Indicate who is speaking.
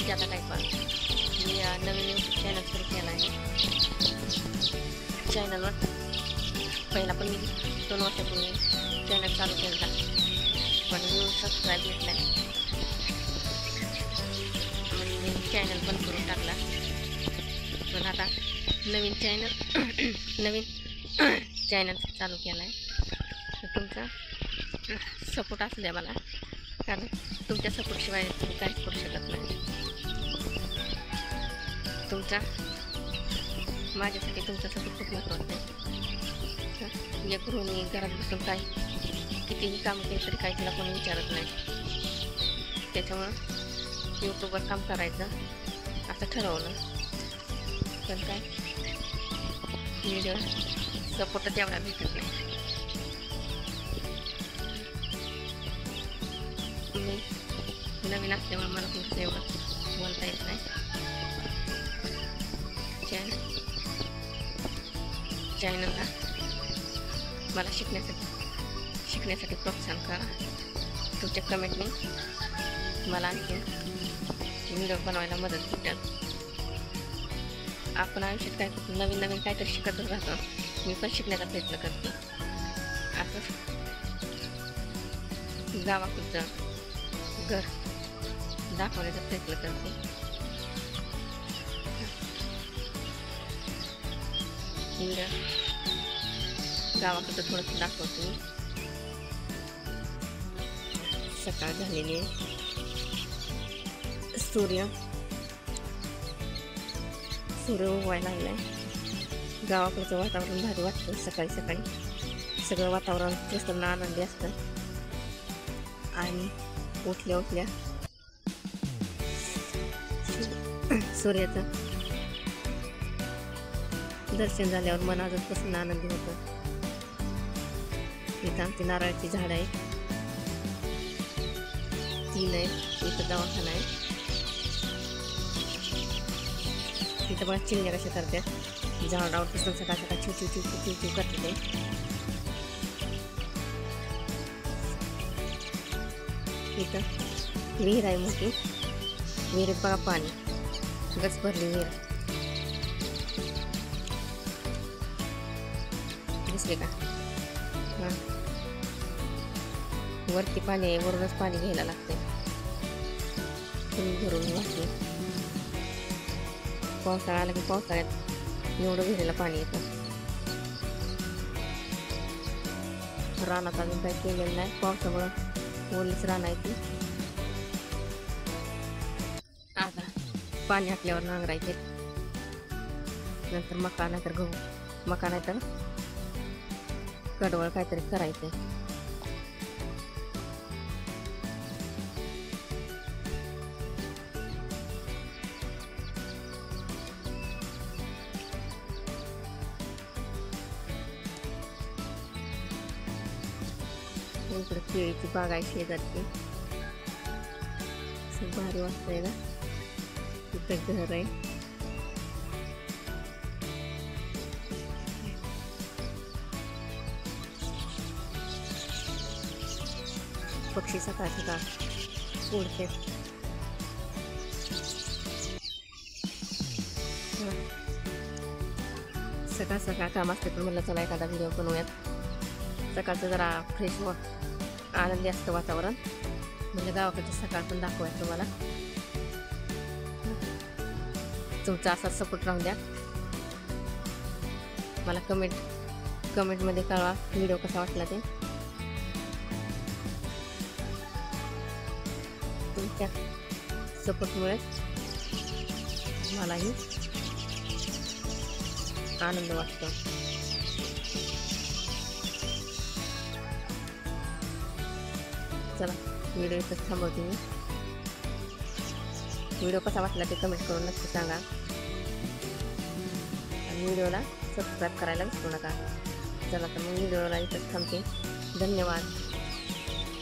Speaker 1: म्हणजे आता काय पण मी नवीन यूट्यूब चॅनल सुरू केला आहे. चॅनलवर पहिला पण मी 2 वर्षापूर्वी चॅनल चालू केला, पण मी सबस्क्राईब घेत नाही म्हणून मी चॅनल बंद करून टाकला. पण आता नवीन चॅनल चालू केला आहे. तर तुमचा सपोर्ट असू द्या मला, कारण तुमच्या सपोर्टशिवाय तुम्ही काहीच करू शकत नाही. माझ्यासाठी तुमचा सपोर्ट खूप महत्त्वाचा आहे. एक गृहिणी घरात बसून कितीही काम केलं तरी काही तिला कोणी विचारत नाही. त्याच्यामुळं यूट्यूबवर काम करायचं असं ठरवलं. पण काय व्हिडिओ सपोर्ट तेवढा भेटत नाही. मी नवीन असल्यामुळे मला तुमचं एवढं बोलता येत नाही. चॅनलला मला शिकण्यासाठी प्रोत्साहन करा. तुमच्या कमेंटने मला आणखी व्हिडिओ बनवायला मदत भेटेल. आपण आयुष्यात काय करतो, नवीन काहीतरी शिकतच राहतो. मी पण शिकण्याचा प्रयत्न करते. असं गावाकडचं घर दाखवण्याचा प्रयत्न करते. गावाकडचं थोडंसं दाखवते. सकाळ झालेली आहे. सूर्य उगवायला लागलाय. गावाकडचं वातावरण भारी वाटतं. सकाळी सगळं वातावरण प्रसन्न आनंदी असतं. आणि उठल्या सूर्याचं दर्शन झाल्यावर मन अजून प्रसन्न आनंदी होतं. इथं आमची नारळाची झाडं आहेत, 3 आहेत. इथं दवाखाना आहे. इथं बघा चिमण्या कशा करतात. झाडावर बसून सकाळ चिव करते ते. इथं विहीर आहे मोठी. विहिरीत बघा पाणी गच भरली विहीर. दिसले का? हां, वरती पाणी आहे, वरूनच पाणी घ्यायला लागते. भरून वाटते. पावसाळा आला की पावसाळ्यात एवढं विहिरीला पाणी येतं. रानात अजून काही केलेलं नाही. पावसामुळं ओलीच रान आहे ती. आता पाणी आटल्यावर नांगरायचे. नंतर मका नाही तर गहू, मका नाही तर कडवळ काहीतरी करायचं. इकडे केळीची बाग आहे शेजारची. भारी वाटतंय ना. तिथं घर आहे. पक्षी सकाळ उडते. सकाळ काम असते, पण म्हणलं चला एखादा व्हिडिओ बनवूयात. सकाळचं जरा फ्रेश आनंदी असतं वातावरण. म्हणजे गावाकडची सकाळ पण दाखवायचं तुम्हाला. तुमचा असा सपोर्ट राहू द्या. मला कमेंटमध्ये कळवा व्हिडिओ कसा वाटला ते. तुमच्या सपोर्टमुळे मलाही आनंद वाटतो. चला व्हिडिओ इथंच थांबवते मी. व्हिडिओ कसा वाटला ते कमेंट करून नक्की सांगा. आणि व्हिडिओला सबस्क्राईब करायला विसरू नका. चला तर मग व्हिडिओला इथंच थांबते. धन्यवाद.